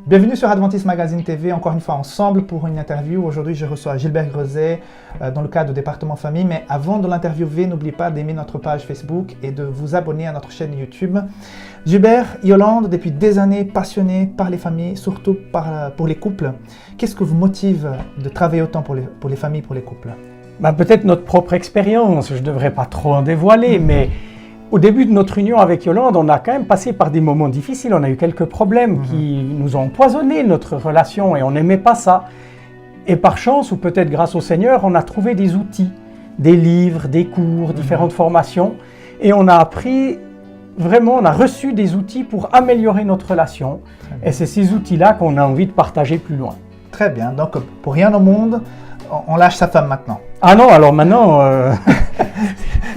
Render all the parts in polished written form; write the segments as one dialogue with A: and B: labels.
A: Bienvenue sur Adventist Magazine TV, encore une fois ensemble pour une interview. Aujourd'hui, je reçois Gilbert Grezet dans le cadre du département famille. Mais avant de l'interviewer, n'oubliez pas d'aimer notre page Facebook et de vous abonner à notre chaîne YouTube. Gilbert, Yolande, depuis des années, passionné par les familles, surtout pour les couples. Qu'est-ce que vous motive de travailler autant pour les familles, pour les couples?
B: Peut-être notre propre expérience, je ne devrais pas trop en dévoiler, mais au début de notre union avec Yolande, on a quand même passé par des moments difficiles, on a eu quelques problèmes qui nous ont empoisonné notre relation et on n'aimait pas ça. Et par chance, ou peut-être grâce au Seigneur, on a trouvé des outils, des livres, des cours, différentes formations, et on a appris, vraiment, on a reçu des outils pour améliorer notre relation. Et c'est ces outils-là qu'on a envie de partager plus loin.
A: Très bien, donc pour rien au monde, on lâche sa femme maintenant.
B: Ah non, alors maintenant...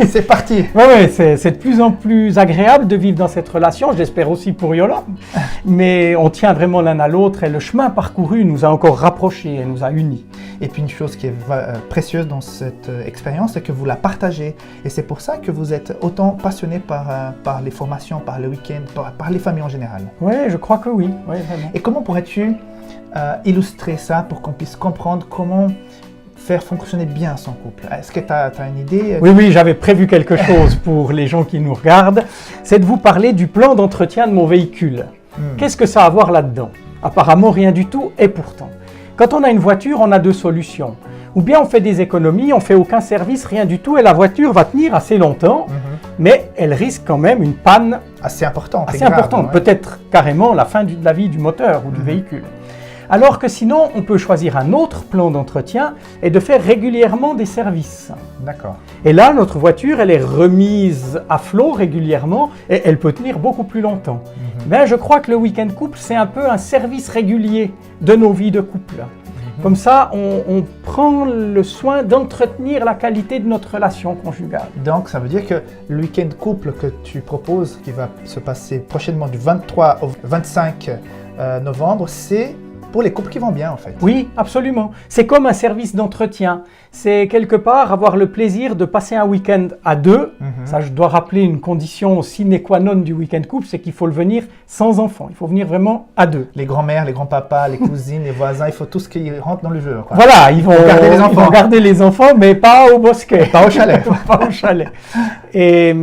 A: C'est parti.
B: Oui, c'est de plus en plus agréable de vivre dans cette relation, j'espère aussi pour Yolande. Mais on tient vraiment l'un à l'autre et le chemin parcouru nous a encore rapprochés et nous a unis.
A: Et puis une chose qui est précieuse dans cette expérience, c'est que vous la partagez. Et c'est pour ça que vous êtes autant passionné par les formations, par le week-end, par les familles en général.
B: Oui, je crois que oui, vraiment.
A: Et comment pourrais-tu illustrer ça pour qu'on puisse comprendre comment faire fonctionner bien son couple? Est-ce que tu as une idée?
B: Oui, j'avais prévu quelque chose pour les gens qui nous regardent. C'est de vous parler du plan d'entretien de mon véhicule. Qu'est-ce que ça a à voir là-dedans? Apparemment rien du tout, et pourtant. Quand on a une voiture, on a deux solutions. Ou bien on fait des économies, on fait aucun service, rien du tout, et la voiture va tenir assez longtemps, mais elle risque quand même une panne
A: assez importante.
B: Ouais. Peut-être carrément la fin de la vie du moteur ou du véhicule. Alors que sinon, on peut choisir un autre plan d'entretien et de faire régulièrement des services.
A: D'accord.
B: Et là, notre voiture, elle est remise à flot régulièrement et elle peut tenir beaucoup plus longtemps. Mais je crois que le week-end couple, c'est un peu un service régulier de nos vies de couple. Comme ça, on prend le soin d'entretenir la qualité de notre relation conjugale.
A: Donc, ça veut dire que le week-end couple que tu proposes, qui va se passer prochainement du 23 au 25 novembre, c'est pour les couples qui vont bien, en fait.
B: Oui, absolument. C'est comme un service d'entretien. C'est quelque part avoir le plaisir de passer un week-end à deux. Ça, je dois rappeler une condition sine qua non du week-end couple, c'est qu'il faut le venir sans enfants. Il faut venir vraiment à deux.
A: Les grands-mères, les grands-papas, les cousines, les voisins, il faut tous qu'ils rentrent dans le jeu, quoi.
B: Voilà, ils vont garder les enfants, mais pas au bosquet.
A: Pas au chalet.
B: Pas au chalet. Et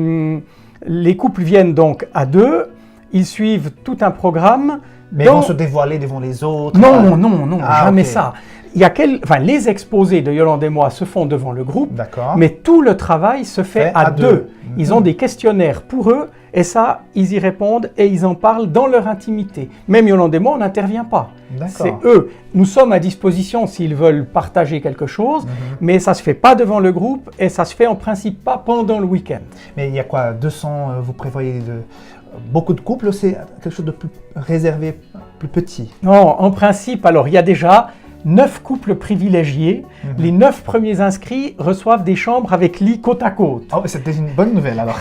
B: les couples viennent donc à deux. Ils suivent tout un programme.
A: Mais ils vont se dévoiler devant les autres?
B: Non, jamais ça. Les exposés de Yolande et moi se font devant le groupe, mais tout le travail se fait à deux. Ils ont des questionnaires pour eux, et ça, ils y répondent et ils en parlent dans leur intimité. Même Yolande et moi, on n'intervient pas. C'est eux. Nous sommes à disposition s'ils veulent partager quelque chose, mais ça ne se fait pas devant le groupe et ça ne se fait en principe pas pendant le week-end.
A: Mais il y a quoi, 200, vous prévoyez beaucoup de couples, c'est quelque chose de plus réservé, plus petit?
B: Non, en principe, alors il y a déjà 9 couples privilégiés. Les 9 premiers inscrits reçoivent des chambres avec lit côte à côte.
A: Oh, c'était une bonne nouvelle alors.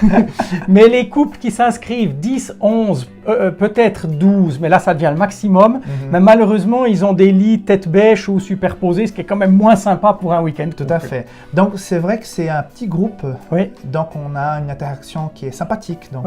B: Mais les couples qui s'inscrivent, 10, 11, peut-être 12, mais là ça devient le maximum. Mais malheureusement, ils ont des lits tête bêche ou superposés, ce qui est quand même moins sympa pour un week-end.
A: Tout à fait. Donc c'est vrai que c'est un petit groupe.
B: Oui.
A: Donc on a une interaction qui est sympathique. Donc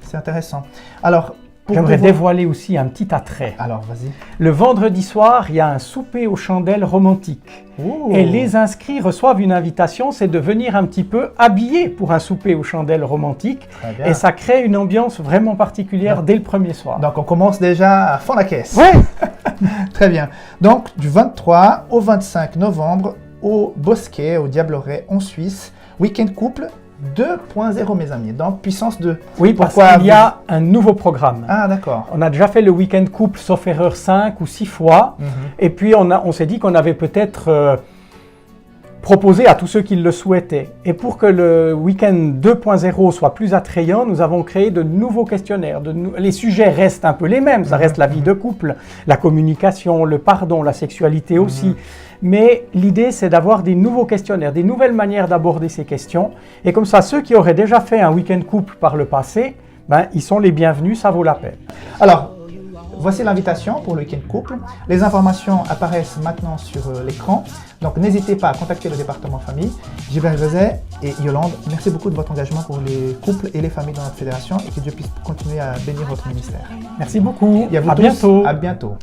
A: c'est intéressant. Alors,
B: j'aimerais dévoiler aussi un petit attrait.
A: Alors, vas-y.
B: Le vendredi soir, il y a un souper aux chandelles romantique. Et les inscrits reçoivent une invitation, c'est de venir un petit peu habillés pour un souper aux chandelles romantique. Et ça crée une ambiance vraiment particulière dès le premier soir. Donc,
A: on commence déjà à fond la caisse.
B: Oui.
A: Très bien. Donc, du 23 au 25 novembre, au Bosquet, au Diableret, en Suisse, week-end couple 2.0, mes amis, donc puissance 2.
B: Oui, parce qu'il y a un nouveau programme.
A: Ah, d'accord.
B: On a déjà fait le week-end couple, sauf erreur, 5 ou 6 fois. Et puis, on s'est dit qu'on avait peut-être proposé à tous ceux qui le souhaitaient. Et pour que le week-end 2.0 soit plus attrayant, nous avons créé de nouveaux questionnaires. Les sujets restent un peu les mêmes. Ça reste la vie de couple, la communication, le pardon, la sexualité aussi. Mais l'idée, c'est d'avoir des nouveaux questionnaires, des nouvelles manières d'aborder ces questions. Et comme ça, ceux qui auraient déjà fait un week-end couple par le passé, ils sont les bienvenus, ça vaut la peine.
A: Alors, voici l'invitation pour le week-end couple. Les informations apparaissent maintenant sur l'écran. Donc n'hésitez pas à contacter le département famille. Gilbert Grezet et Yolande, merci beaucoup de votre engagement pour les couples et les familles dans notre fédération et que Dieu puisse continuer à bénir votre ministère.
B: Merci beaucoup.
A: Et à vous tous,
B: bientôt.
A: à bientôt.